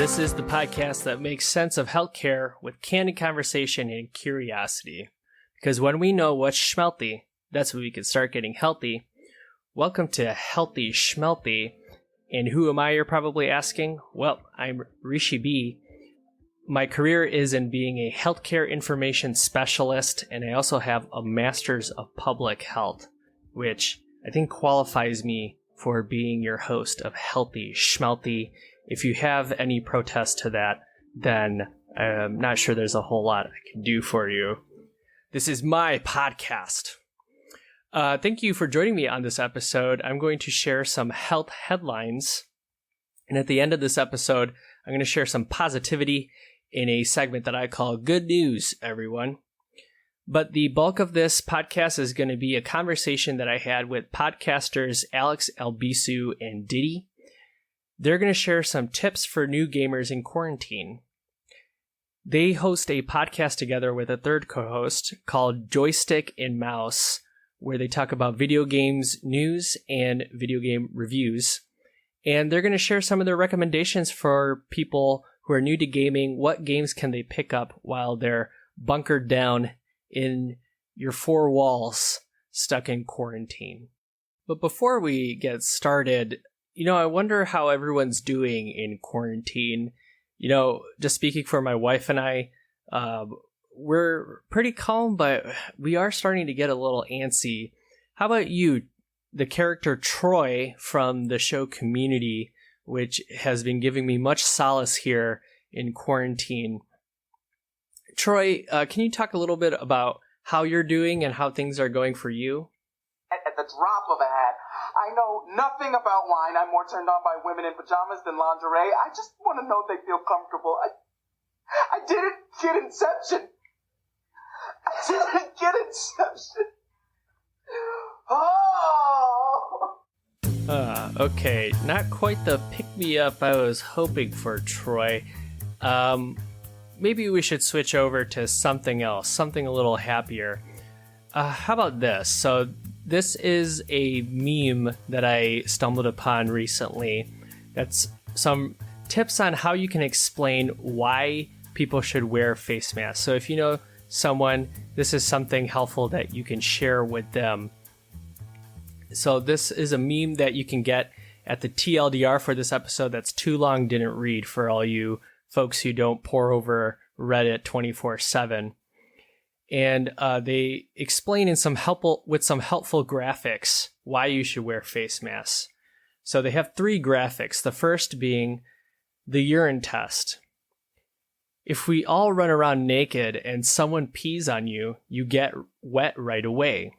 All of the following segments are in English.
This is the podcast that makes sense of healthcare with candid conversation and curiosity. Because when we know what's schmelthy, that's when we can start getting healthy. Welcome to Healthy Schmelthy. And who am I, you're probably asking? Well, I'm Rishi B. My career is in being a healthcare information specialist, and I also have a master's of public health, which I think qualifies me for being your host of Healthy Schmelthy. If you have any protest to that, then I'm not sure there's a whole lot I can do for you. This is my podcast. Thank you for joining me on this episode. I'm going to share some health headlines. And at the end of this episode, I'm going to share some positivity in a segment that I call Good News, everyone. But the bulk of this podcast is going to be a conversation that I had with podcasters Alex, Albisu, and Diddi. They're going to share some tips for new gamers in quarantine. They host a podcast together with a third co-host called Joystick Mouse, where they talk about video games news and video game reviews. And they're going to share some of their recommendations for people who are new to gaming. What games can they pick up while they're bunkered down in your four walls, stuck in quarantine? But before we get started, I wonder how everyone's doing in quarantine. Just speaking for my wife and I, we're pretty calm, but we are starting to get a little antsy. How about you, the character Troy from the show Community, which has been giving me much solace here in quarantine? Troy, can you talk a little bit about how you're doing and how things are going for you? At the drop of a hat. I know nothing about wine. I'm more turned on by women in pajamas than lingerie. I just want to know they feel comfortable. I didn't get Inception. Oh! Okay. Not quite the pick-me-up I was hoping for, Troy. Maybe we should switch over to something else, something a little happier. How about this? So this is a meme that I stumbled upon recently. That's some tips on how you can explain why people should wear face masks. So if you know someone, this is something helpful that you can share with them. So this is a meme that you can get at the TLDR for this episode. That's too long, didn't read, for all you folks who don't pore over Reddit 24/7. And they explain with some helpful graphics why you should wear face masks. So they have 3 graphics. The first being the urine test. If we all run around naked and someone pees on you, you get wet right away.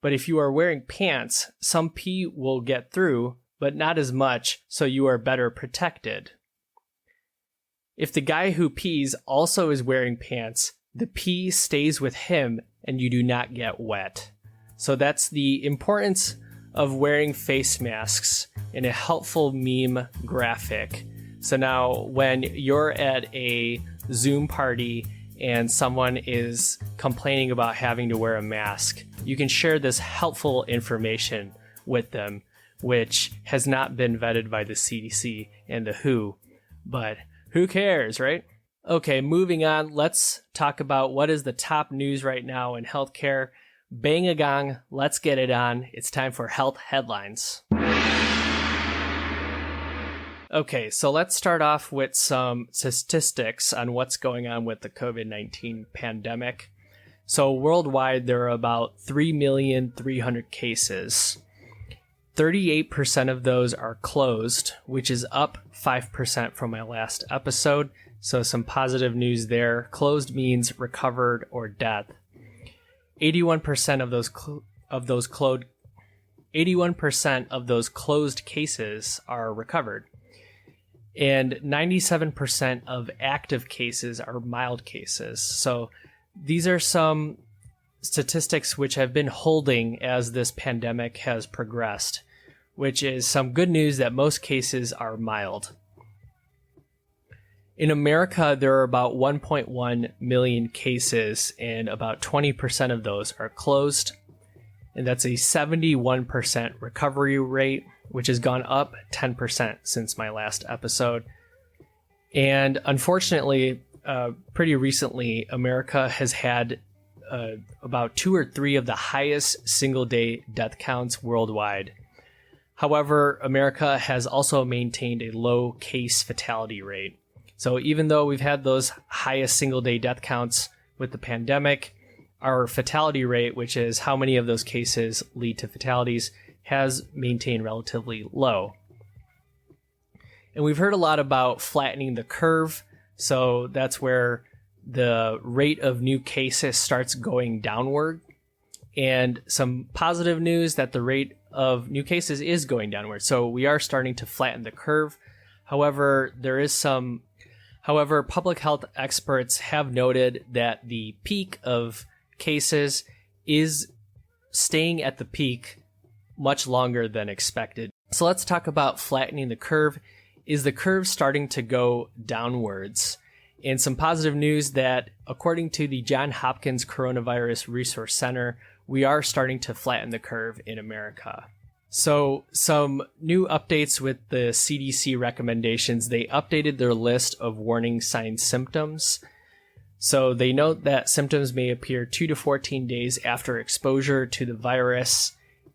But if you are wearing pants, some pee will get through, but not as much, so you are better protected. If the guy who pees also is wearing pants, the pee stays with him and you do not get wet. So that's the importance of wearing face masks in a helpful meme graphic. So now when you're at a Zoom party and someone is complaining about having to wear a mask, you can share this helpful information with them, which has not been vetted by the CDC and the WHO. But who cares, right? Okay, moving on, let's talk about what is the top news right now in healthcare. Bang a gong, let's get it on. It's time for health headlines. Okay, so let's start off with some statistics on what's going on with the COVID-19 pandemic. So worldwide, there are about 3,300,000 cases. 38% of those are closed, which is up 5% from my last episode. So some positive news there. Closed means recovered or death. 81% of those closed cases are recovered. And 97% of active cases are mild cases. So these are some statistics which have been holding as this pandemic has progressed, which is some good news that most cases are mild. In America, there are about 1.1 million cases, and about 20% of those are closed. And that's a 71% recovery rate, which has gone up 10% since my last episode. And unfortunately, pretty recently, America has had about 2 or 3 of the highest single-day death counts worldwide. However, America has also maintained a low case fatality rate. So even though we've had those highest single-day death counts with the pandemic, our fatality rate, which is how many of those cases lead to fatalities, has maintained relatively low. And we've heard a lot about flattening the curve. So that's where the rate of new cases starts going downward. And some positive news that the rate of new cases is going downward. So we are starting to flatten the curve. However, public health experts have noted that the peak of cases is staying at the peak much longer than expected. So let's talk about flattening the curve. Is the curve starting to go downwards? And some positive news that according to the Johns Hopkins Coronavirus Resource Center, we are starting to flatten the curve in America. So some new updates with the CDC recommendations. They updated their list of warning signs symptoms. So they note that symptoms may appear 2 to 14 days after exposure to the virus.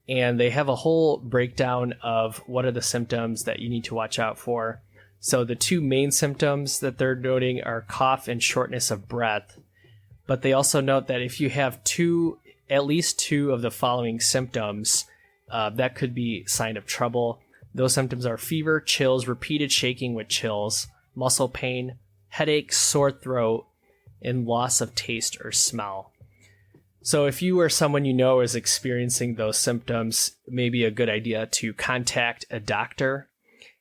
And they have a whole breakdown of what are the symptoms that you need to watch out for. So the 2 main symptoms that they're noting are cough and shortness of breath. But they also note that if you have at least two of the following symptoms, that could be a sign of trouble. Those symptoms are fever, chills, repeated shaking with chills, muscle pain, headache, sore throat, and loss of taste or smell. So if you or someone you know is experiencing those symptoms, it may be a good idea to contact a doctor.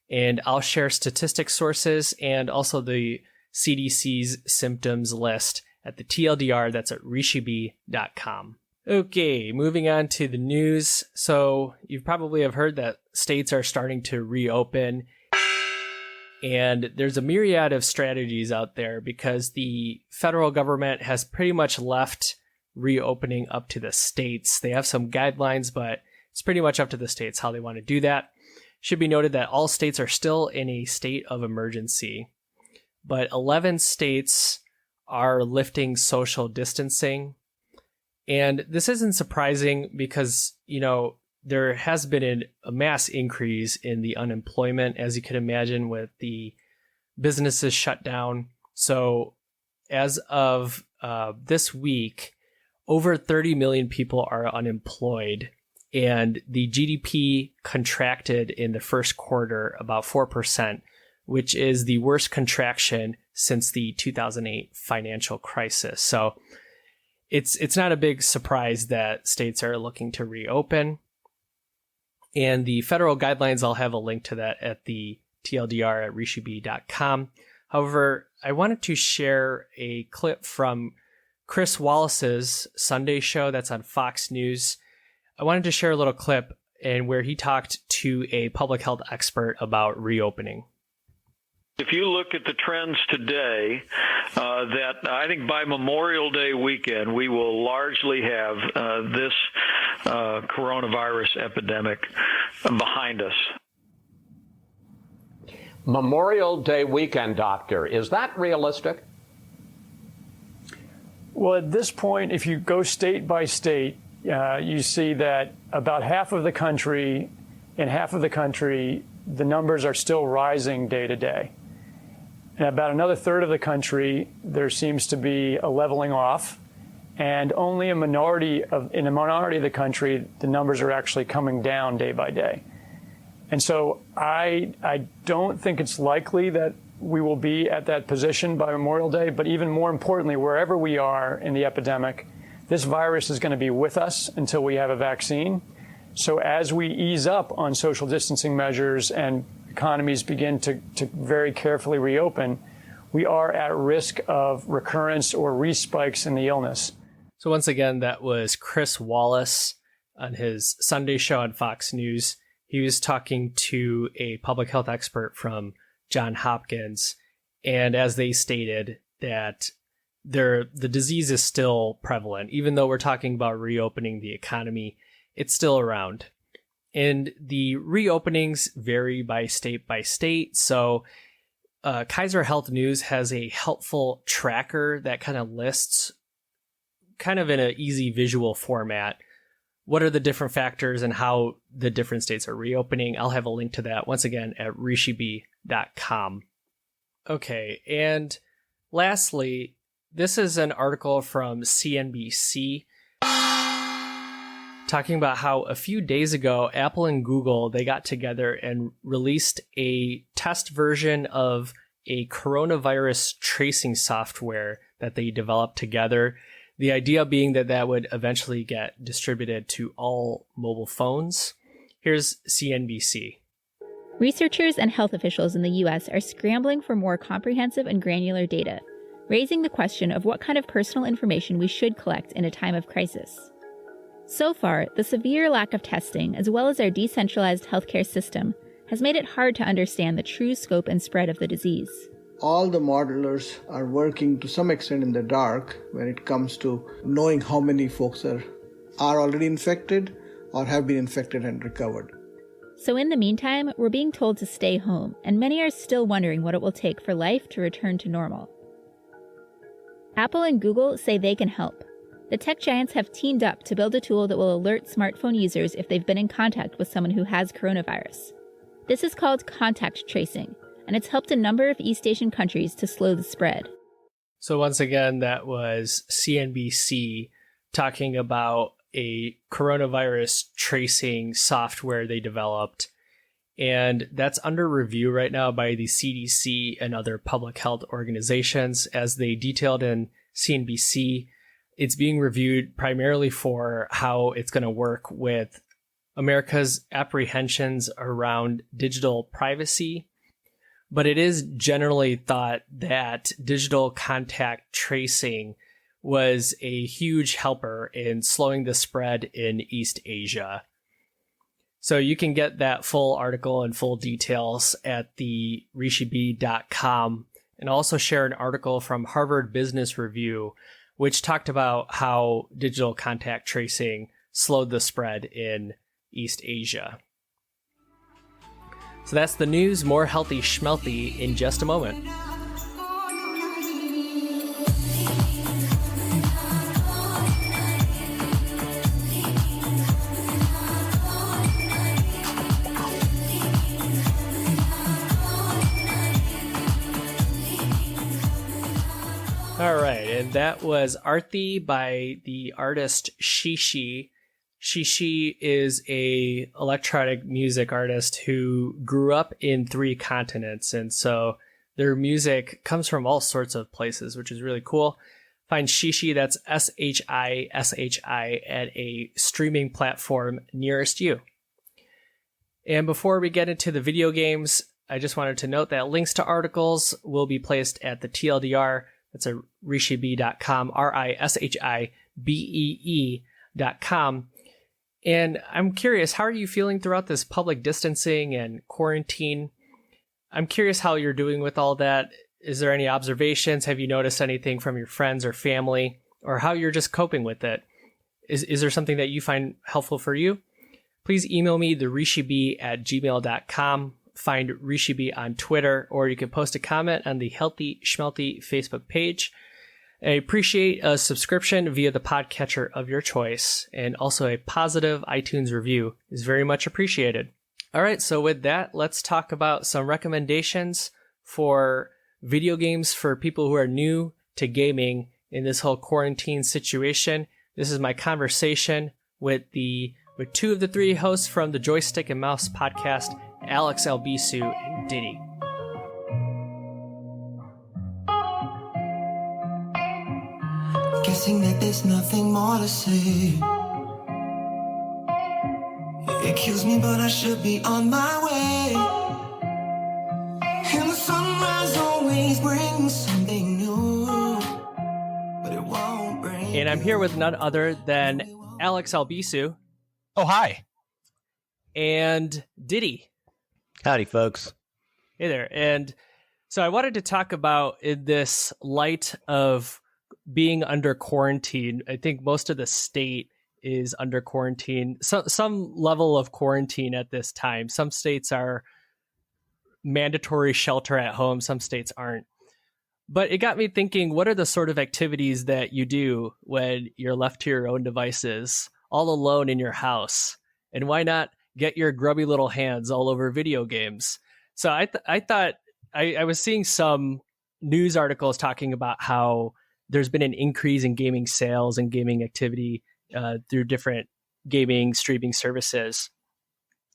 And I'll share statistic sources and also the CDC's symptoms list at the TLDR. That's at rishibi.com. Okay, moving on to the news. So you probably have heard that states are starting to reopen. And there's a myriad of strategies out there because the federal government has pretty much left reopening up to the states. They have some guidelines, but it's pretty much up to the states how they want to do that. Should be noted that all states are still in a state of emergency, but 11 states are lifting social distancing. And this isn't surprising because, there has been a mass increase in the unemployment, as you can imagine, with the businesses shut down. So as of this week, over 30 million people are unemployed. And the GDP contracted in the first quarter about 4%, which is the worst contraction since the 2008 financial crisis. So it's not a big surprise that states are looking to reopen. And the federal guidelines, I'll have a link to that at the TLDR at rishibi.com. However, I wanted to share a clip from Chris Wallace's Sunday show that's on Fox News. I wanted to share a little clip and where he talked to a public health expert about reopening. If you look at the trends today, that I think by Memorial Day weekend, we will largely have this coronavirus epidemic behind us. Memorial Day weekend, Doctor, is that realistic? Well, at this point, if you go state by state, you see that about half of the country, the numbers are still rising day to day. And about another third of the country, there seems to be a leveling off. And only in a minority of the country, the numbers are actually coming down day by day. And so I don't think it's likely that we will be at that position by Memorial Day. But even more importantly, wherever we are in the epidemic, this virus is going to be with us until we have a vaccine. So as we ease up on social distancing measures and economies begin to very carefully reopen, we are at risk of recurrence or respikes in the illness. So once again, that was Chris Wallace on his Sunday show on Fox News. He was talking to a public health expert from Johns Hopkins. And as they stated, that the disease is still prevalent. Even though we're talking about reopening the economy, it's still around. And the reopenings vary by state. So Kaiser Health News has a helpful tracker that kind of lists, kind of in an easy visual format, what are the different factors and how the different states are reopening. I'll have a link to that once again at rishibi.com. Okay, and lastly, this is an article from CNBC talking about how a few days ago, Apple and Google, they got together and released a test version of a coronavirus tracing software that they developed together. The idea being that that would eventually get distributed to all mobile phones. Here's CNBC. Researchers and health officials in the U.S. are scrambling for more comprehensive and granular data, raising the question of what kind of personal information we should collect in a time of crisis. So far, the severe lack of testing, as well as our decentralized healthcare system, has made it hard to understand the true scope and spread of the disease. All the modelers are working to some extent in the dark when it comes to knowing how many folks are already infected or have been infected and recovered. So in the meantime, we're being told to stay home, and many are still wondering what it will take for life to return to normal. Apple and Google say they can help. The tech giants have teamed up to build a tool that will alert smartphone users if they've been in contact with someone who has coronavirus. This is called contact tracing, and it's helped a number of East Asian countries to slow the spread. So once again, that was CNBC talking about a coronavirus tracing software they developed. And that's under review right now by the CDC and other public health organizations. As they detailed in CNBC, it's being reviewed primarily for how it's going to work with America's apprehensions around digital privacy. But it is generally thought that digital contact tracing was a huge helper in slowing the spread in East Asia. So you can get that full article and full details at the rishibi.com, and also share an article from Harvard Business Review, which talked about how digital contact tracing slowed the spread in East Asia. So that's the news. More Healthy Schmelthy in just a moment. All right, and that was Arthi by the artist Shishi. Shishi is a electronic music artist who grew up in 3 continents, and so their music comes from all sorts of places, which is really cool. Find Shishi, that's SHISHI, at a streaming platform nearest you. And before we get into the video games, I just wanted to note that links to articles will be placed at the TLDR. That's a rishibi.com, RISHIBEE.com. And I'm curious, how are you feeling throughout this public distancing and quarantine? I'm curious how you're doing with all that. Is there any observations? Have you noticed anything from your friends or family, or how you're just coping with it? Is there something that you find helpful for you? Please email me, therishibi@gmail.com. Find Rishibi on Twitter, or you can post a comment on the Healthy Schmelthy Facebook page. I appreciate a subscription via the podcatcher of your choice, and also a positive iTunes review is very much appreciated. All right, so with that, let's talk about some recommendations for video games for people who are new to gaming in this whole quarantine situation. This is my conversation with 2 of the 3 hosts from the Joystick and Mouse podcast, Alex, Albisu, and Diddi. Guessing that there's nothing more to say. It kills me, but I should be on my way. And the sunrise always brings something new, but it won't bring. And I'm here with none other than Alex Albisu. Oh, hi. And Diddi. Howdy, folks. Hey there. And so I wanted to talk about, in this light of being under quarantine, I think most of the state is under quarantine, some level of quarantine at this time. Some states are mandatory shelter at home. Some states aren't. But it got me thinking, what are the sort of activities that you do when you're left to your own devices, all alone in your house? And why not get your grubby little hands all over video games? So I thought I was seeing some news articles talking about how there's been an increase in gaming sales and gaming activity through different gaming streaming services.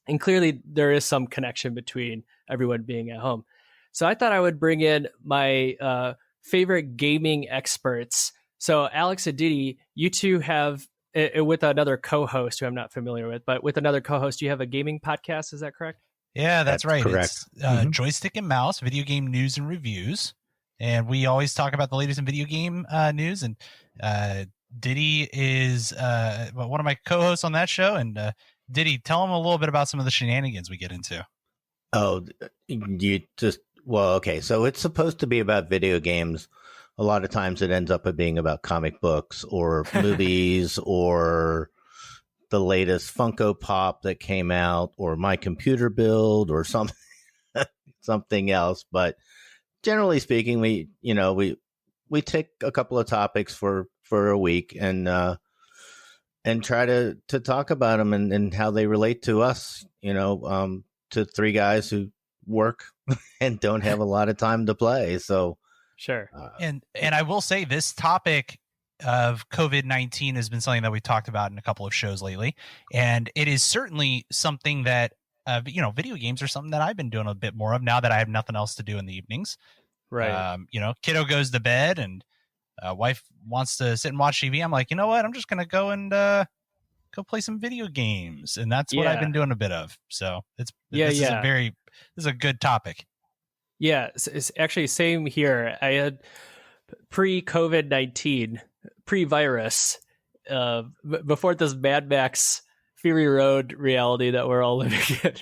And clearly there is some connection between everyone being at home. So I thought I would bring in my favorite gaming experts. So Alex and Diddi, you two have, with another co-host who I'm not familiar with, but with another co-host, you have a gaming podcast. Is that correct? Yeah, that's right. Correct. It's Joystick and Mouse, video game news and reviews. And we always talk about the latest in video game news. And Diddi is one of my co-hosts on that show. And Diddi, tell them a little bit about some of the shenanigans we get into. Oh, okay. So it's supposed to be about video games. A lot of times it ends up being about comic books or movies or the latest Funko Pop that came out or my computer build or something else. But generally speaking, we take a couple of topics for a week and try to talk about them and how they relate to us, to three guys who work and don't have a lot of time to play. So sure. And I will say this topic of COVID-19 has been something that we've talked about in a couple of shows lately. And it is certainly something that, video games are something that I've been doing a bit more of now that I have nothing else to do in the evenings. Right. Kiddo goes to bed and wife wants to sit and watch TV. I'm like, you know what? I'm just going to go and go play some video games. And that's what I've been doing a bit of. So this is a good topic. Yeah, it's actually same here. I had pre-COVID-19, pre-virus, before this Mad Max Fury Road reality that we're all living in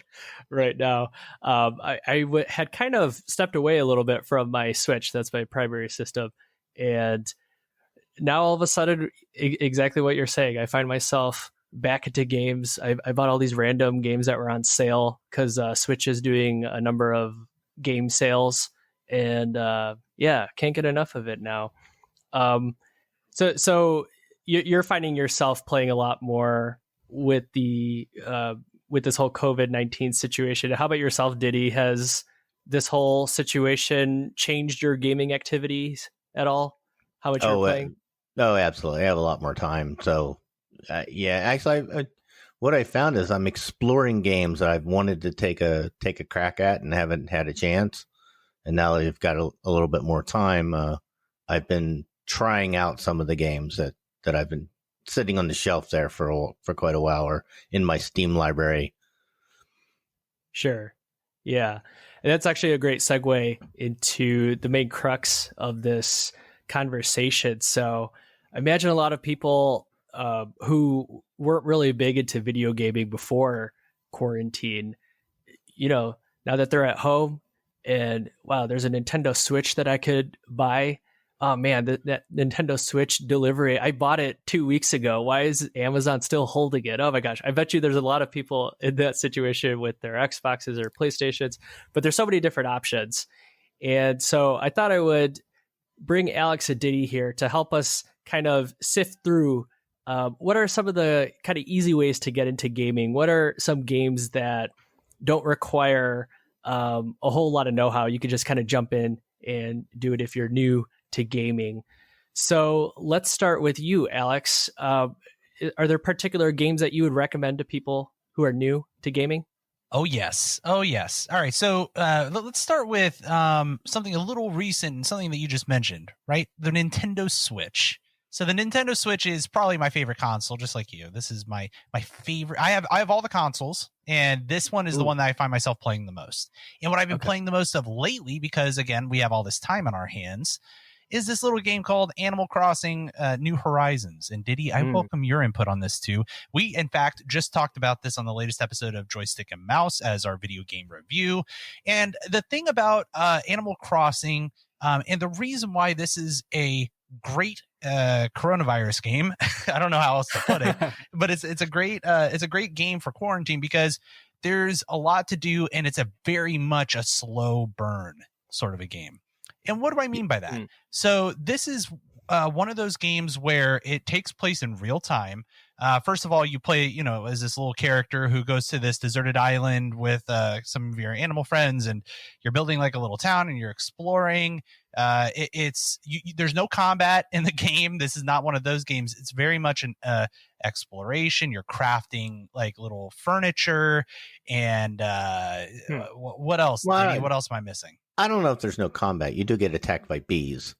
right now. I had kind of stepped away a little bit from my Switch. That's my primary system. And now all of a sudden, exactly what you're saying, I find myself back into games. I bought all these random games that were on sale because Switch is doing a number of game sales, and can't get enough of it now. So you're finding yourself playing a lot more with the with this whole COVID-19 situation. How about yourself, Diddi? Has this whole situation changed your gaming activities at all? How much you're playing? Oh, absolutely. I have a lot more time. So actually, what I found is I'm exploring games that I've wanted to take a crack at and haven't had a chance. And now that I've got a little bit more time, I've been trying out some of the games that I've been sitting on the shelf there for quite a while or in my Steam library. Sure. Yeah. And that's actually a great segue into the main crux of this conversation. So I imagine a lot of people who weren't really big into video gaming before quarantine, now that they're at home and wow, there's a Nintendo Switch that I could buy. Oh man, that Nintendo Switch delivery, I bought it 2 weeks ago. Why is Amazon still holding it? Oh my gosh. I bet you there's a lot of people in that situation with their Xboxes or PlayStations, but there's so many different options. And so I thought I would bring Alex and Diddi here to help us kind of sift through what are some of the kind of easy ways to get into gaming? What are some games that don't require a whole lot of know-how? You could just kind of jump in and do it if you're new to gaming. So let's start with you, Alex. Are there particular games that you would recommend to people who are new to gaming? Oh, yes. All right. So let's start with something a little recent and something that you just mentioned, right? The Nintendo Switch. So the Nintendo Switch is probably my favorite console, just like you. This is my favorite. I have all the consoles, and this one is the one that I find myself playing the most. And what I've been playing the most of lately, because again, we have all this time on our hands, is this little game called Animal Crossing New Horizons. And Diddi, I welcome your input on this too. We, in fact, just talked about this on the latest episode of Joystick and Mouse as our video game review. And the thing about Animal Crossing, and the reason why this is a great coronavirus game, I don't know how else to put it, but it's a great game for quarantine, because there's a lot to do, and it's a very much a slow burn sort of a game. And what do I mean by that? So this is one of those games where it takes place in real time. First of all, you play, as this little character who goes to this deserted island with some of your animal friends, and you're building like a little town and you're exploring. There's no combat in the game. This is not one of those games. It's very much an exploration. You're crafting like little furniture and what else? Well, What else am I missing? I don't know if there's no combat. You do get attacked by bees.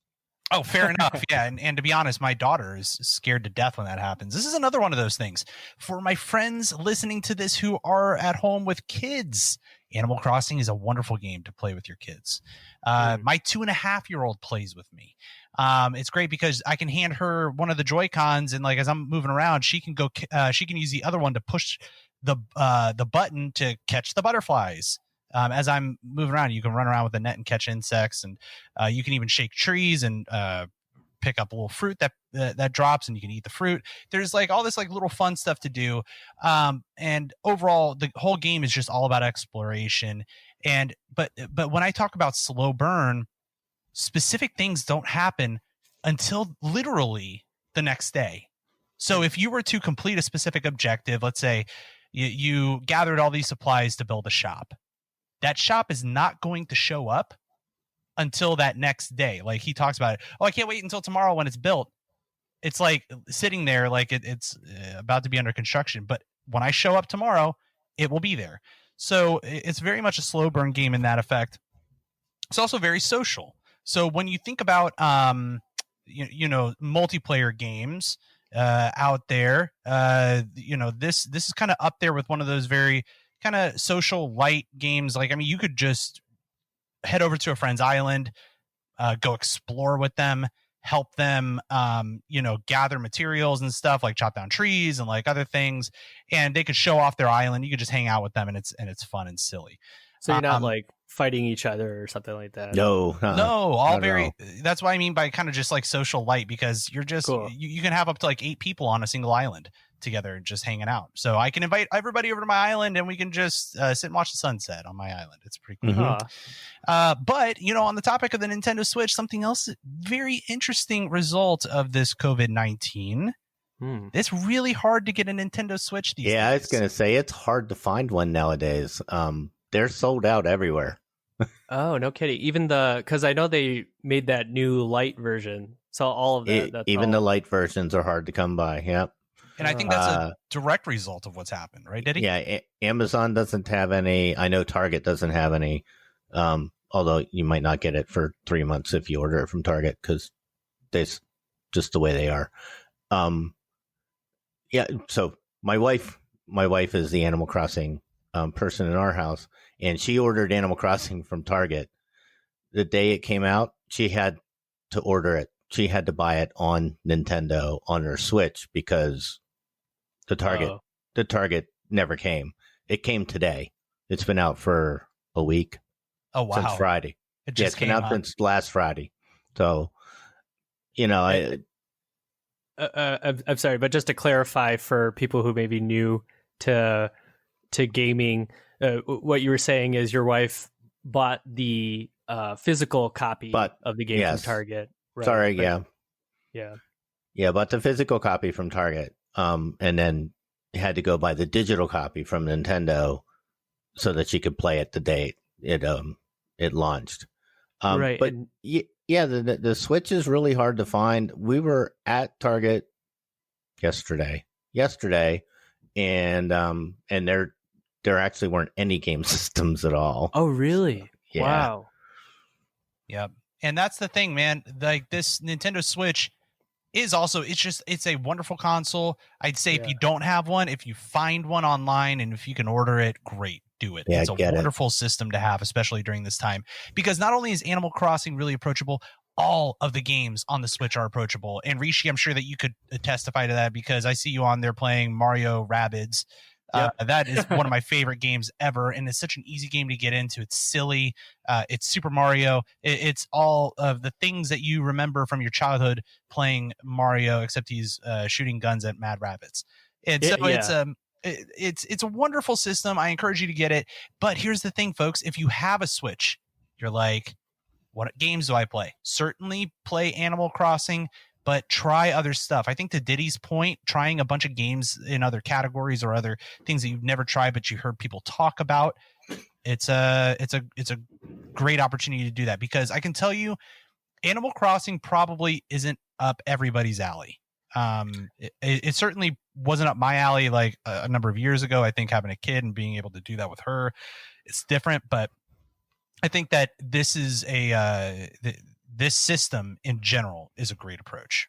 Oh, fair enough. Yeah. And to be honest, my daughter is scared to death when that happens. This is another one of those things. For my friends listening to this who are at home with kids, Animal Crossing is a wonderful game to play with your kids. My 2.5-year-old plays with me. It's great because I can hand her one of the Joy-Cons, and like as I'm moving around, she can use the other one to push the button to catch the butterflies. As I'm moving around, you can run around with a net and catch insects, and you can even shake trees and pick up a little fruit that drops, and you can eat the fruit. There's like all this like little fun stuff to do, and overall, the whole game is just all about exploration. And but when I talk about slow burn, specific things don't happen until literally the next day. So if you were to complete a specific objective, let's say you gathered all these supplies to build a shop. That shop is not going to show up until that next day. Like he talks about it. Oh, I can't wait until tomorrow when it's built. It's like sitting there like it's about to be under construction. But when I show up tomorrow, it will be there. So it's very much a slow burn game in that effect. It's also very social. So when you think about, multiplayer games out there, this is kind of up there with one of those very kind of social light games. Like, I mean, you could just head over to a friend's island, go explore with them, help them, gather materials and stuff, like chop down trees and like other things, and they could show off their island. You could just hang out with them, and it's fun and silly. So you're not like fighting each other or something like that. No, all very. That's what I mean by kind of just like social light, because you're just cool. you can have up to like 8 people on a single island together and just hanging out. So I can invite everybody over to my island, and we can just sit and watch the sunset on my island. It's pretty cool. Mm-hmm. But on the topic of the Nintendo Switch, something else very interesting result of this COVID-19. It's really hard to get a Nintendo Switch these days. I was gonna say it's hard to find one nowadays. They're sold out everywhere. Oh, no kidding. Even because I know they made that new light version. So all of that. The light versions are hard to come by. Yep. And I think that's a direct result of what's happened, right, Diddy? Yeah, Amazon doesn't have any. I know Target doesn't have any, although you might not get it for 3 months if you order it from Target, because that's just the way they are. So my wife is the Animal Crossing person in our house, and she ordered Animal Crossing from Target. The day it came out, she had to order it. She had to buy it on Nintendo on her Switch because the Target never came. It came today. It's been out for a week. Oh, wow. Since Friday. It's been out since last Friday. So, I'm sorry, but just to clarify for people who may be new to gaming, what you were saying is your wife bought the physical copy of the game from Target. Right? Sorry, yeah, bought the physical copy from Target, and then had to go buy the digital copy from Nintendo so that she could play it the day it launched. Right, but the Switch is really hard to find. We were at Target yesterday, and there actually weren't any game systems at all. Oh, really? Yeah. Wow. Yep. And that's the thing, man. Like, this Nintendo Switch is also, it's a wonderful console. I'd say if you don't have one, if you find one online and if you can order it, great, do it. Yeah, it's a wonderful system to have, especially during this time, because not only is Animal Crossing really approachable, all of the games on the Switch are approachable. And Rishi, I'm sure that you could testify to that, because I see you on there playing Mario Rabbids. That is one of my favorite games ever, and it's such an easy game to get into. It's silly. It's Super Mario. It's all of the things that you remember from your childhood playing Mario, except he's shooting guns at mad rabbits. And so It's a wonderful system. I encourage you to get it. But here's the thing, folks. If you have a Switch, you're like, what games do I play? Certainly play Animal Crossing, but try other stuff. I think to Diddy's point, trying a bunch of games in other categories or other things that you've never tried but you heard people talk about, it's a great opportunity to do that, because I can tell you Animal Crossing probably isn't up everybody's alley. It certainly wasn't up my alley like a number of years ago. I think having a kid and being able to do that with her, it's different. But I think that this is this system in general is a great approach.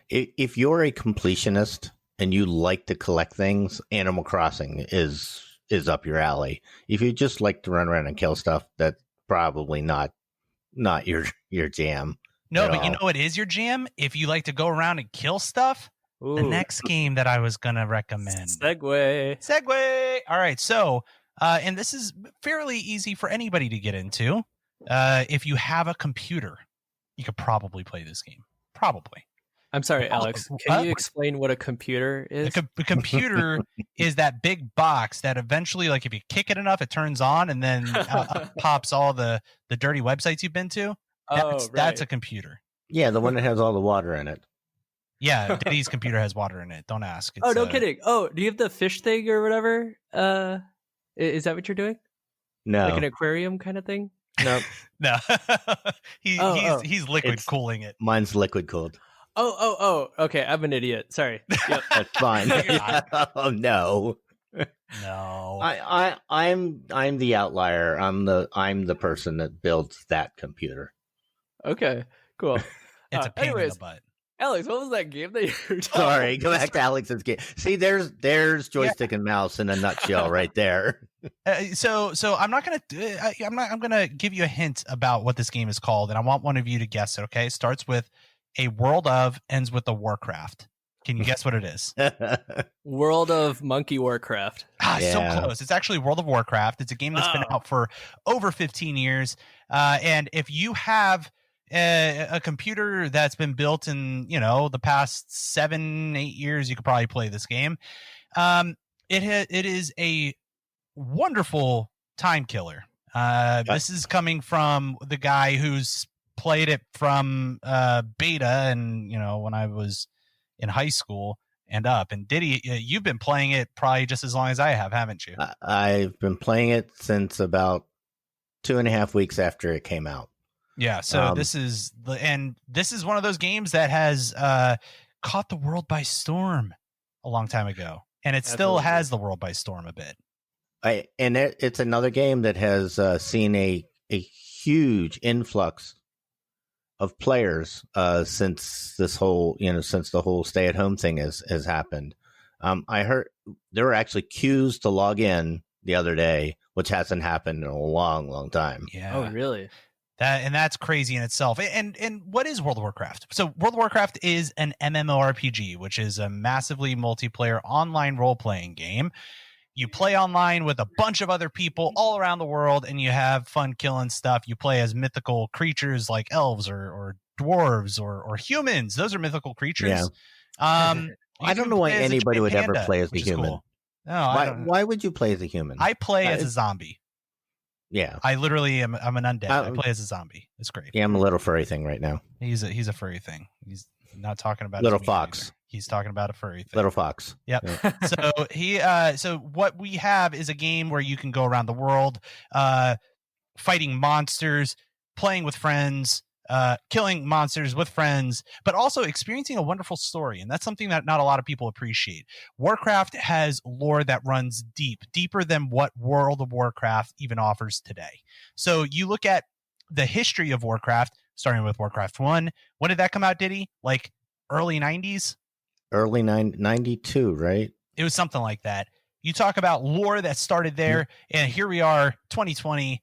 If you're a completionist and you like to collect things, Animal Crossing is up your alley. If you just like to run around and kill stuff, that's probably not your jam. No, but you know what is your jam? If you like to go around and kill stuff, the next game that I was going to recommend. Segue. All right. So, and this is fairly easy for anybody to get into. If you have a computer, you could probably play this game. Probably. I'm sorry, Alex. Can you explain what a computer is? A computer is that big box that eventually, like if you kick it enough, it turns on and then pops all the dirty websites you've been to. That's a computer. Yeah, the one that has all the water in it. Yeah, Diddy's computer has water in it. Don't ask. It's, no kidding. Oh, do you have the fish thing or whatever? Is that what you're doing? No. Like an aquarium kind of thing? No. No. He's liquid cooling it. Mine's liquid cooled. Oh. Okay, I'm an idiot. Sorry. Yep. That's fine. Oh no. No. I'm the outlier. I'm the person that builds that computer. Okay, cool. It's a pain in the butt. Alex, what was that game that you were talking Sorry, go back to Alex's game. See, there's Joystick and Mouse in a nutshell right there. So I'm not gonna I'm gonna give you a hint about what this game is called, and I want one of you to guess it. Okay, it starts with a World of, ends with a Warcraft. Can you guess what it is? World of Monkey Warcraft. So close. It's actually World of Warcraft. It's a game that's been out for over 15 years. And if you have a computer that's been built in, the past 7-8 years, you could probably play this game. It is a wonderful time killer. This is coming from the guy who's played it from beta and, when I was in high school and up. And Diddy, you've been playing it probably just as long as I have, haven't you? I've been playing it since about 2.5 weeks after it came out. Yeah, so this is one of those games that has caught the world by storm a long time ago, and it still has the world by storm a bit. It's another game that has seen a huge influx of players since this whole since the whole stay-at-home thing has happened. I heard there were actually queues to log in the other day, which hasn't happened in a long time. Yeah. Oh, really? That's crazy in itself. And what is World of Warcraft? So World of Warcraft is an MMORPG, which is a massively multiplayer online role-playing game. You play online with a bunch of other people all around the world, and you have fun killing stuff. You play as mythical creatures like elves or dwarves or humans. Those are mythical creatures. Yeah. I don't know why anybody would ever play as a human. Cool. No, why would you play as a human? I play as a zombie. Yeah. I literally am. I'm an undead. I play as a zombie. It's great. Yeah, I'm a little furry thing right now. He's a furry thing. He's not talking about little fox. Either. He's talking about a furry thing. Little fox. Yep. Yeah. So what we have is a game where you can go around the world, fighting monsters, playing with friends, killing monsters with friends, but also experiencing a wonderful story. And that's something that not a lot of people appreciate. Warcraft has lore that runs deeper than what World of Warcraft even offers today. So you look at the history of Warcraft, starting with Warcraft 1. When did that come out, Diddy? Like early 90s? Early 92, right? It was something like that. You talk about lore that started there, and here we are, 2020.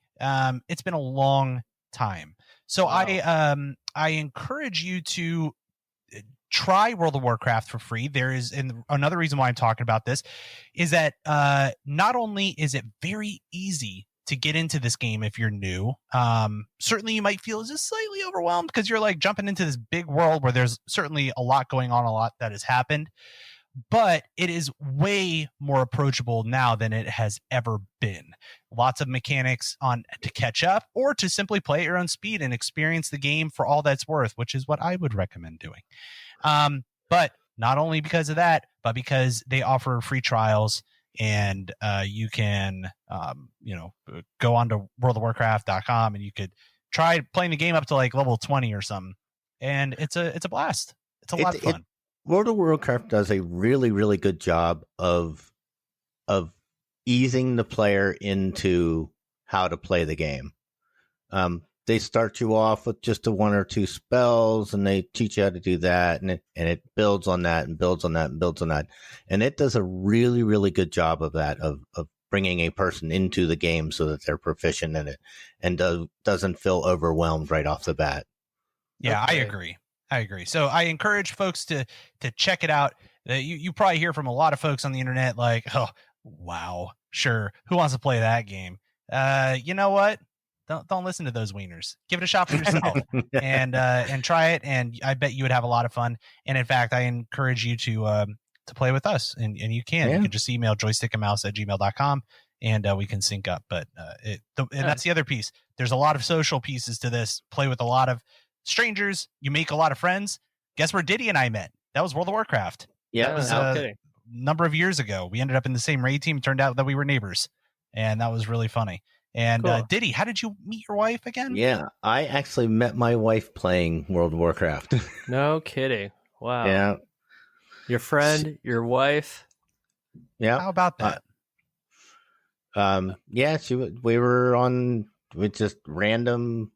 It's been a long time. So wow. I encourage you to try World of Warcraft for free. There is, and another reason why I'm talking about this is that not only is it very easy to get into this game if you're new, certainly you might feel just slightly overwhelmed because you're like jumping into this big world where there's certainly a lot going on, a lot that has happened. but it is way more approachable now than it has ever been. Lots of mechanics on to catch up or to simply play at your own speed and experience the game for all that's worth, which is what I would recommend doing. But not only because of that, but because they offer free trials, and you can go on to worldofwarcraft.com and you could try playing the game up to like level 20 or something, and it's a blast. It's a lot of fun. World of Warcraft does a really, really good job of easing the player into how to play the game. They start you off with just 1 or 2 spells, and they teach you how to do that, and it builds on that and builds on that and builds on that. And it does a really, really good job of that, of bringing a person into the game so that they're proficient in it and doesn't feel overwhelmed right off the bat. Yeah, okay. I agree. So I encourage folks to check it out. You probably hear from a lot of folks on the internet like, oh, wow, sure. Who wants to play that game? You know what? Don't listen to those wieners. Give it a shot for yourself and try it. And I bet you would have a lot of fun. And in fact, I encourage you to play with us, and you can. Yeah. You can just email joystickandmouse@gmail.com and we can sync up. But and that's the other piece. There's a lot of social pieces to this. Play with a lot of strangers. You make a lot of friends. Guess where Diddy and I met? That was World of Warcraft. Yeah, that was a number of years ago. We ended up in the same raid team. It turned out that we were neighbors, and that was really funny. And cool. Diddy, how did you meet your wife again? Yeah, I actually met my wife playing World of Warcraft. No kidding. Wow. Yeah. Your friend, your wife. Yeah. How about that? Yeah, we were on with just random,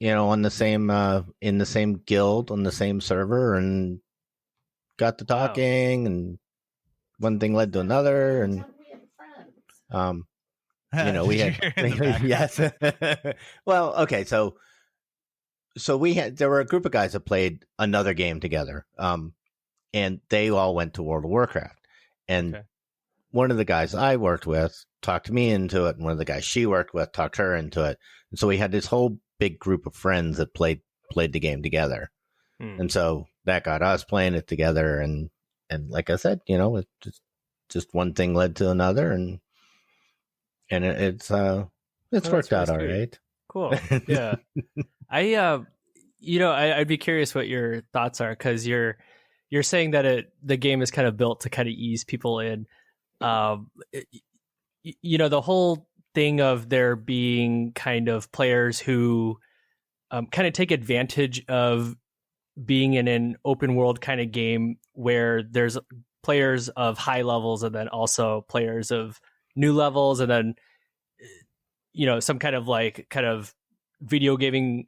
on the same in the same guild on the same server, and got to talking, and one thing led to another, and we had yes. Well, okay, so there were a group of guys that played another game together, and they all went to World of Warcraft, and one of the guys I worked with talked me into it, and one of the guys she worked with talked her into it, and so we had this whole big group of friends that played the game together, and so that got us playing it together, and like I said, it just one thing led to another, and it's worked out all right. Cool. Yeah. I'd be curious what your thoughts are, because you're saying that the game is kind of built to kind of ease people in. The whole thing of there being kind of players who kind of take advantage of being in an open world kind of game where there's players of high levels and then also players of new levels, and then some kind of video gaming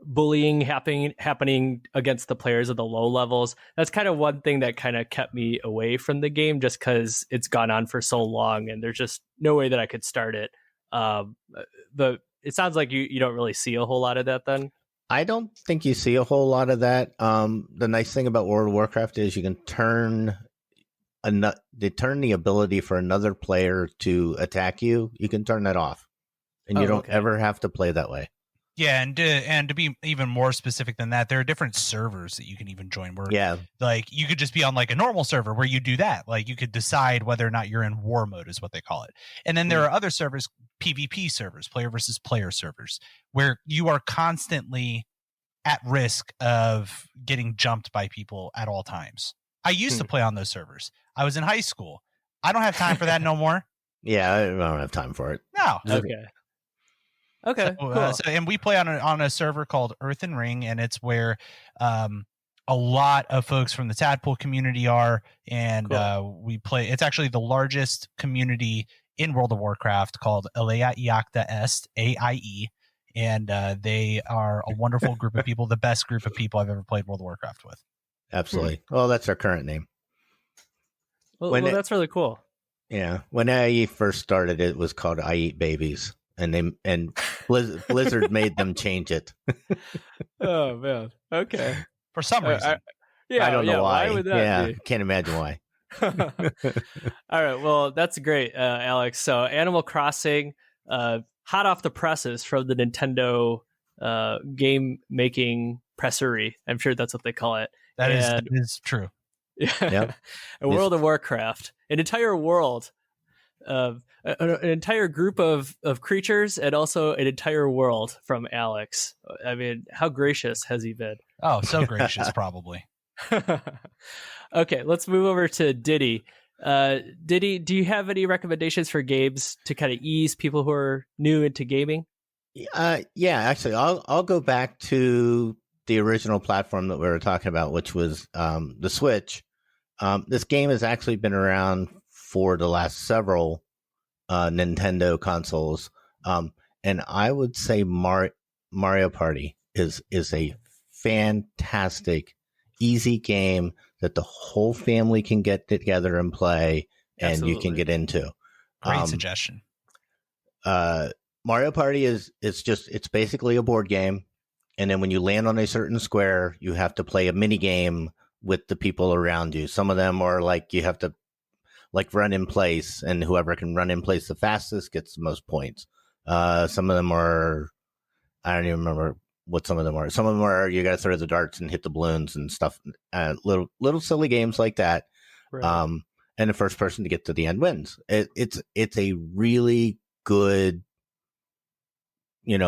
bullying happening against the players of the low levels. That's kind of one thing that kind of kept me away from the game, just because it's gone on for so long and there's just no way that I could start it. But it sounds like you don't really see a whole lot of that then. I don't think you see a whole lot of that. The nice thing about World of Warcraft is you can turn the ability for another player to attack you. You can turn that off, and you don't ever have to play that way. Yeah, and to be even more specific than that, there are different servers that you can even join. Like you could just be on like a normal server where you do that. Like you could decide whether or not you're in war mode, is what they call it. And then there are other servers, PvP servers, player versus player servers, where you are constantly at risk of getting jumped by people at all times. I used to play on those servers. I was in high school. I don't have time for that no more. Yeah, I don't have time for it. No. Okay. Cool. And we play on a server called Earth and Ring, and it's where a lot of folks from the Tadpole community are, and we play. It's actually the largest community in World of Warcraft, called Alea Iacta Est, AIE, and they are a wonderful group of people, the best group of people I've ever played World of Warcraft with. Absolutely. Well, that's our current name. Well, that's really cool. Yeah. When AIE first started, it was called I Eat Babies. And Blizzard made them change it. Oh man! Okay, for some reason. I don't know why. Why would that be? Can't imagine why. All right, well, that's great, Alex. So, Animal Crossing, hot off the presses from the Nintendo game making pressery. I'm sure that's what they call it. That is true. Yep. A World of Warcraft, an entire world of an entire group of creatures, and also an entire world from Alex. I mean, how gracious has he been? Oh, so gracious, probably. Okay, let's move over to Diddy. Diddy, do you have any recommendations for games to kind of ease people who are new into gaming? Yeah, actually, I'll go back to the original platform that we were talking about, which was the Switch. This game has actually been around for the last several Nintendo consoles, and I would say Mario Party is a fantastic, easy game that the whole family can get together and play, and Absolutely. you can get into. Great suggestion. Mario Party it's basically a board game, and then when you land on a certain square, you have to play a mini game with the people around you. Some of them are like you have to run in place, and whoever can run in place the fastest gets the most points. Some of them are, I don't even remember what some of them are. Some of them are you got to throw the darts and hit the balloons and stuff. Little silly games like that. Right. And the first person to get to the end wins. It's a really good,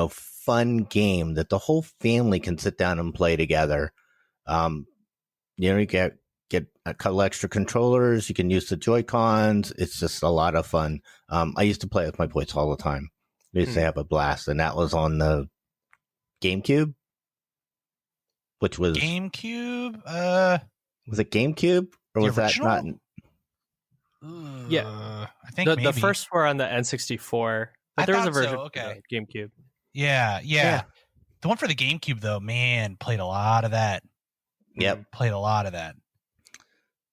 fun game that the whole family can sit down and play together. You get a couple extra controllers. You can use the Joy-Cons. It's just a lot of fun. I used to play with my boys all the time. We used to have a blast, and that was on the GameCube, which was GameCube. Was it GameCube or was that not? Yeah, I think the first were on the N64, but there was a version for the GameCube. Yeah. The one for the GameCube, though, man, played a lot of that. Yep, played a lot of that.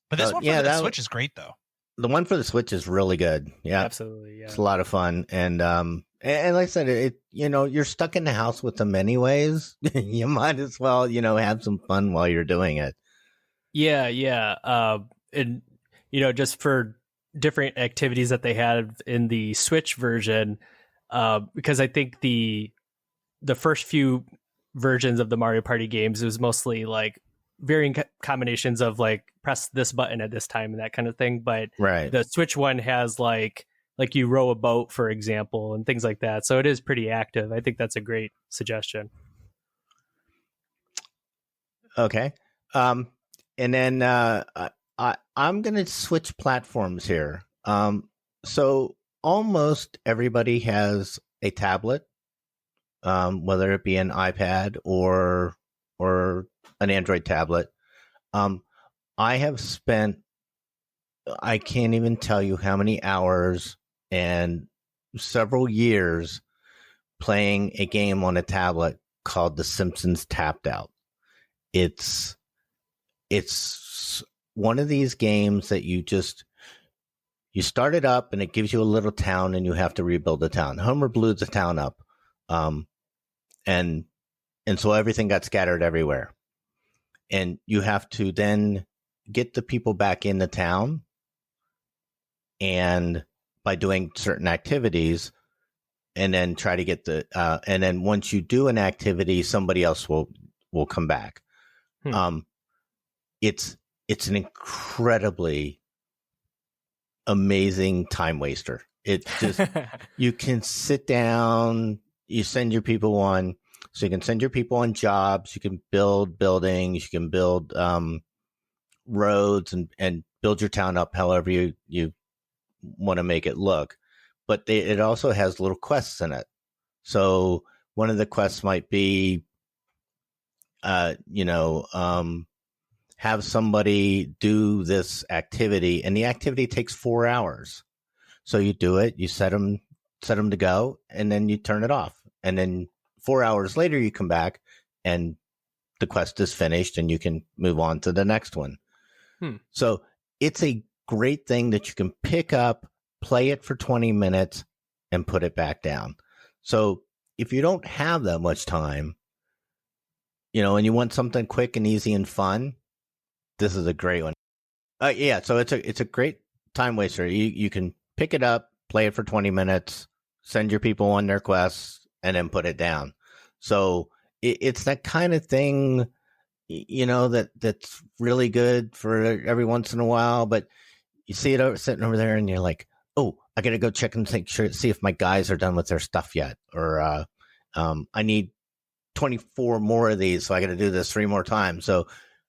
But this one for the Switch is great, though. The one for the Switch is really good. Yeah, absolutely. Yeah, it's a lot of fun, and like I said, you're stuck in the house with them anyways. You might as well, have some fun while you're doing it. Yeah. And just for different activities that they had in the Switch version, because I think the first few versions of the Mario Party games, it was mostly like varying combinations of like press this button at this time and that kind of thing. But right, the Switch one has like you row a boat, for example, and things like that. So it is pretty active. I think that's a great suggestion. Okay. And then I'm going to switch platforms here. So almost everybody has a tablet, whether it be an iPad or an Android tablet. I have spent, I can't even tell you how many hours and several years playing a game on a tablet called The Simpsons Tapped Out. It's one of these games that you start it up and it gives you a little town and you have to rebuild the town. Homer blew the town up. And so everything got scattered everywhere. And you have to then get the people back in the town, and by doing certain activities, and then try to get and then once you do an activity, somebody else will come back. It's an incredibly amazing time waster. It just you can sit down, you send your people on. So you can send your people on jobs, you can build buildings, you can build roads and build your town up however you want to make it look. But it also has little quests in it. So one of the quests might be, have somebody do this activity, and the activity takes 4 hours. So you do it, you set them to go, and then you turn it off. And then 4 hours later, you come back and the quest is finished and you can move on to the next one. So it's a great thing that you can pick up, play it for 20 minutes and put it back down. So if you don't have that much time, and you want something quick and easy and fun, this is a great one. So it's a great time waster. You can pick it up, play it for 20 minutes, send your people on their quests, and then put it down. So it's that kind of thing that's really good for every once in a while, but you see it sitting over there and you're like, oh, I got to go check and see if my guys are done with their stuff yet. Or I need 24 more of these, so I got to do this 3 more times. So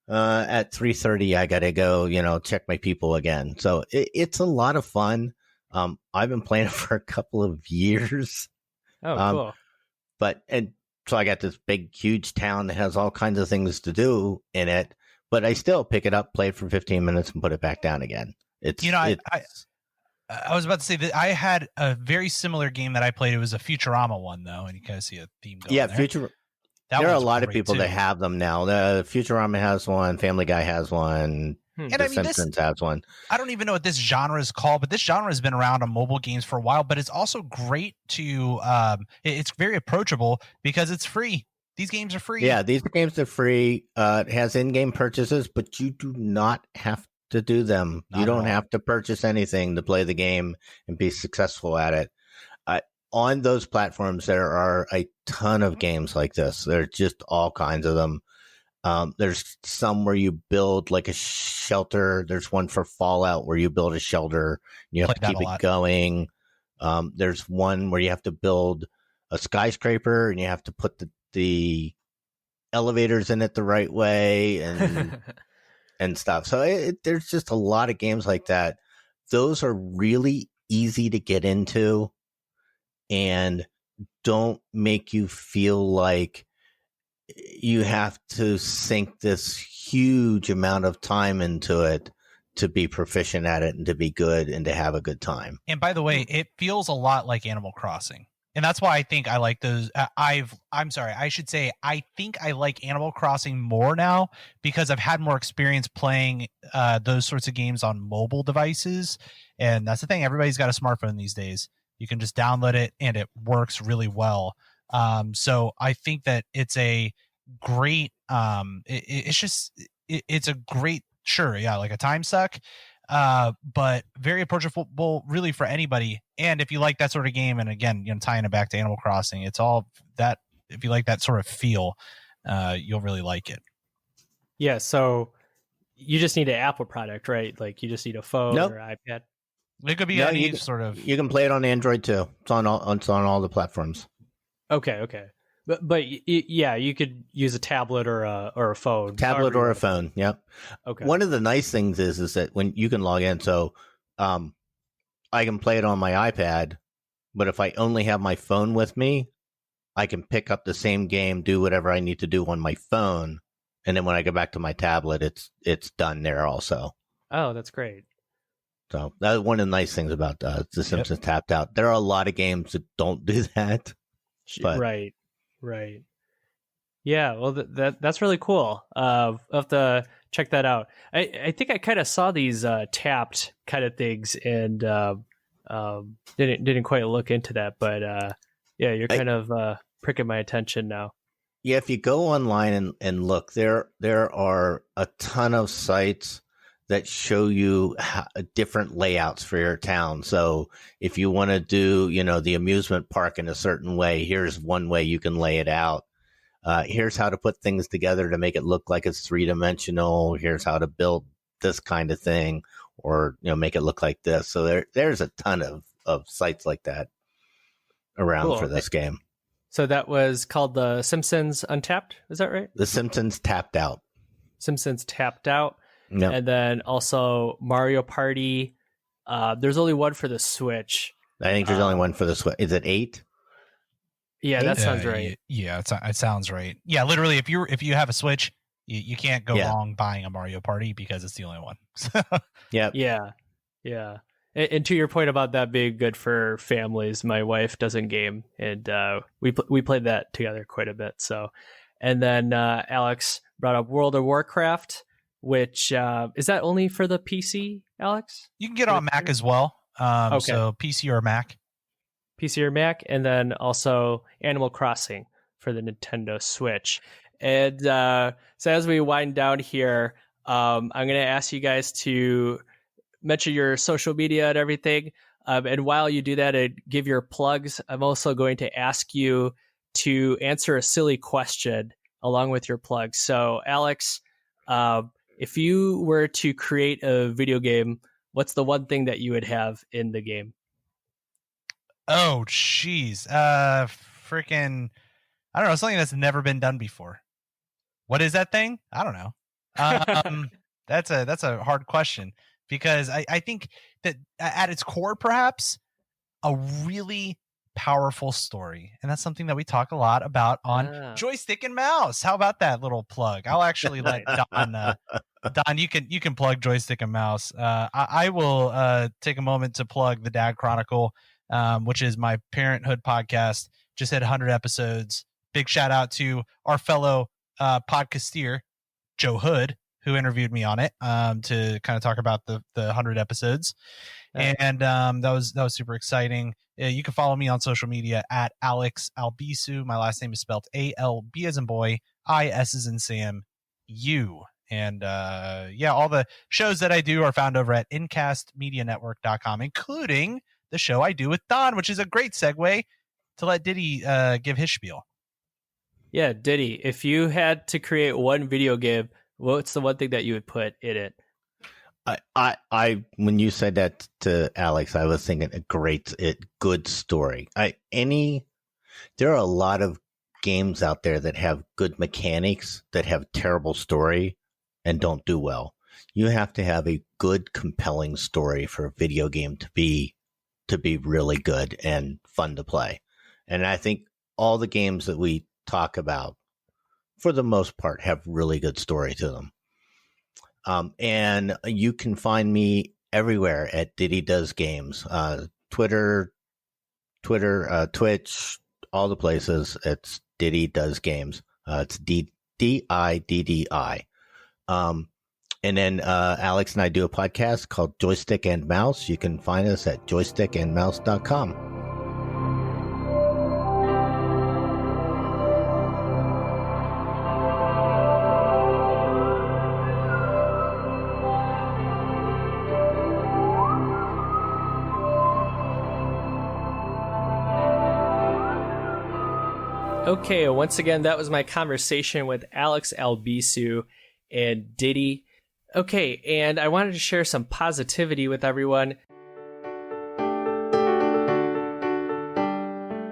at 3:30, I got to go, check my people again. So it's a lot of fun. I've been playing it for a couple of years. Oh, cool. So I got this big, huge town that has all kinds of things to do in it, but I still pick it up, play it for 15 minutes, and put it back down again. I was about to say that I had a very similar game that I played. It was a Futurama one, though, and you kind of see a theme going there. There are a lot of people that have them now. The Futurama has one, Family Guy has one, The Simpsons has one. I don't even know what this genre is called, but this genre has been around on mobile games for a while, but it's also great to it's very approachable because it's free. These games are free. Yeah, these games are free. It has in-game purchases, but you do not have to do them. You don't have to purchase anything to play the game and be successful at it. On those platforms, there are a ton of games like this. There are just all kinds of them. There's some where you build like a shelter. There's one for Fallout where you build a shelter and you have to keep it going. There's one where you have to build a skyscraper and you have to put the elevators in it the right way and and stuff. So there's just a lot of games like that. Those are really easy to get into and don't make you feel like you have to sink this huge amount of time into it to be proficient at it and to be good and to have a good time. And by the way, it feels a lot like Animal Crossing. And that's why I think I like those. I think I like Animal Crossing more now because I've had more experience playing those sorts of games on mobile devices. And that's the thing. Everybody's got a smartphone these days. You can just download it and it works really well. So I think that it's a great, it's a great, sure. Yeah. Like a time suck, but very approachable really for anybody. And if you like that sort of game, and again, tying it back to Animal Crossing, it's all that, if you like that sort of feel, you'll really like it. Yeah. So you just need an Apple product, right? Like you just need a phone or iPad. It could be any sort of. You can play it on Android too. It's on all the platforms. Okay. But yeah, you could use a tablet or a phone. Tablet or a phone. Yep. Okay. One of the nice things is that when you can log in, so I can play it on my iPad, but if I only have my phone with me, I can pick up the same game, do whatever I need to do on my phone, and then when I go back to my tablet, it's done there also. Oh, that's great. So that's one of the nice things about The Simpsons Tapped Out. There are a lot of games that don't do that. But. Right. Yeah, well, that's really cool. I'll have to check that out. I think I kind of saw these tapped kind of things and didn't quite look into that. But yeah, you're kind of pricking my attention now. Yeah, if you go online and look, there are a ton of sites that show you different layouts for your town. So if you want to do, the amusement park in a certain way, here's one way you can lay it out. Here's how to put things together to make it look like it's 3-dimensional. Here's how to build this kind of thing or, make it look like this. So there's a ton of sites like that around for this game. So that was called The Simpsons Untapped. Is that right? The Simpsons Tapped Out. Simpsons Tapped Out. Yep. And then also Mario Party. There's only one for the Switch. I think there's only one for the Switch. Is it 8? Yeah, that sounds right. Yeah, it sounds right. Yeah, literally, if you have a Switch, you can't go wrong buying a Mario Party because it's the only one. Yep. Yeah. And to your point about that being good for families, my wife doesn't game, and we played that together quite a bit. So, and then Alex brought up World of Warcraft. Which is that only for the PC, Alex? You can get on Mac as well. Okay. So PC or Mac. And then also Animal Crossing for the Nintendo Switch. And so as we wind down here, I'm going to ask you guys to mention your social media and everything. And while you do that and give your plugs, I'm also going to ask you to answer a silly question along with your plug. So, Alex, if you were to create a video game, what's the one thing that you would have in the game? Oh, jeez. Freaking, I don't know, something that's never been done before. What is that thing? I don't know. That's a hard question, because I think that at its core, perhaps a really powerful story, and that's something that we talk a lot about on Joystick and Mouse. How about that little plug? I'll actually let Don. Don, you can plug Joystick and Mouse. I will take a moment to plug the Dad Chronicle, which is my parenthood podcast. Just hit 100 episodes. Big shout out to our fellow podcasteer, Joe Hood, who interviewed me on it to kind of talk about the 100 episodes. And that was super exciting. You can follow me on social media at Alex Albisu. My last name is spelled A-L-B as in boy, I-S as in Sam, U. And all the shows that I do are found over at incastmedianetwork.com, including the show I do with Don, which is a great segue to let Diddy give his spiel. Yeah, Diddy, if you had to create one video game, what's the one thing that you would put in it? I when you said that to Alex, I was thinking good story. There are a lot of games out there that have good mechanics that have terrible story and don't do well. You have to have a good, compelling story for a video game to be really good and fun to play. And I think all the games that we talk about, for the most part, have really good story to them. And you can find me everywhere at Diddy Does Games, Twitter, Twitch, all the places. It's Diddy Does Games. It's D-I-D-D-I. And then Alex and I do a podcast called Joystick and Mouse. You can find us at joystickandmouse.com. Okay, once again, that was my conversation with Alex Albisu and Diddy. Okay, and I wanted to share some positivity with everyone.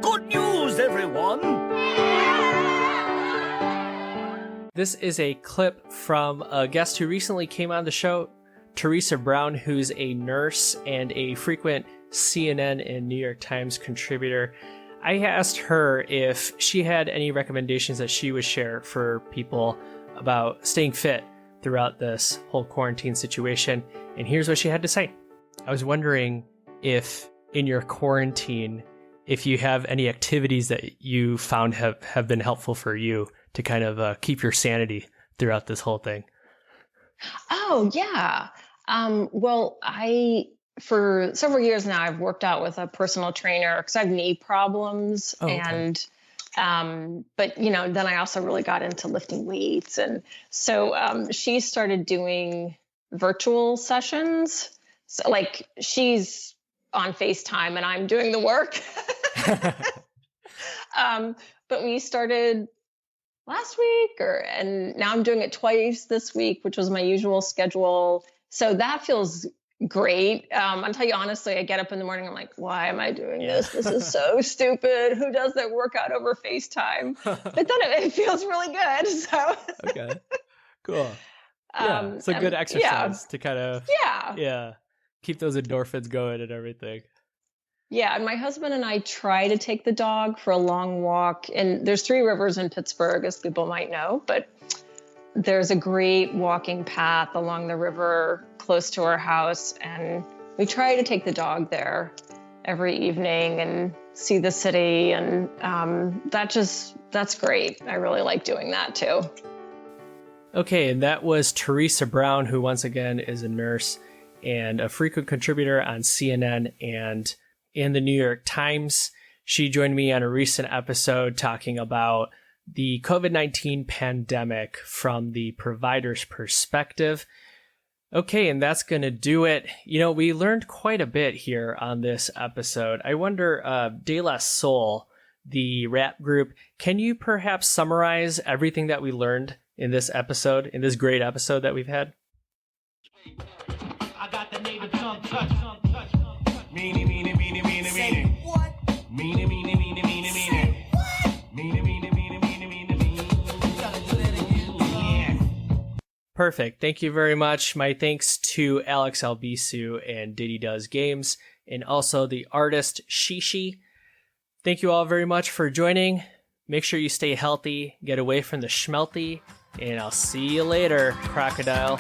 Good news, everyone! This is a clip from a guest who recently came on the show, Teresa Brown, who's a nurse and a frequent CNN and New York Times contributor. I asked her if she had any recommendations that she would share for people about staying fit throughout this whole quarantine situation, and here's what she had to say. I was wondering if in your quarantine, if you have any activities that you found have been helpful for you to kind of keep your sanity throughout this whole thing. Oh, yeah. Well, for several years now, I've worked out with a personal trainer because I have knee problems. Oh, okay. And, but then I also really got into lifting weights. And so, she started doing virtual sessions. So like she's on FaceTime and I'm doing the work. But we started last week and now I'm doing it twice this week, which was my usual schedule. So that feels great. I'll tell you honestly, I get up in the morning, I'm like, why am I doing this? This is so stupid. Who does their workout over FaceTime? But then it feels really good. So okay, cool. Yeah, it's a good exercise to kind of keep those endorphins going and everything. Yeah, and my husband and I try to take the dog for a long walk. And there's 3 rivers in Pittsburgh, as people might know, but there's a great walking path along the river close to our house, and we try to take the dog there every evening and see the city, and that's great. I really like doing that too. Okay, and that was Teresa Brown, who once again is a nurse and a frequent contributor on CNN and in the New York Times. She joined me on a recent episode talking about the COVID-19 pandemic from the provider's perspective. Okay, and that's going to do it. We learned quite a bit here on this episode. I wonder, De La Soul, the rap group, can you perhaps summarize everything that we learned in this episode, in this great episode that we've had? I got the native tongue touch. Meanie, meanie, meanie, meanie, meanie. What? Meanie, meanie, meanie, meanie, meanie. Meanie, meanie, meanie, meanie, meanie. Gotta do that again. Perfect. Thank you very much. My thanks to Alex Albisu and Diddy Does Games, and also the artist Shishi. Thank you all very much for joining. Make sure you stay healthy, get away from the schmelthy, and I'll see you later, crocodile.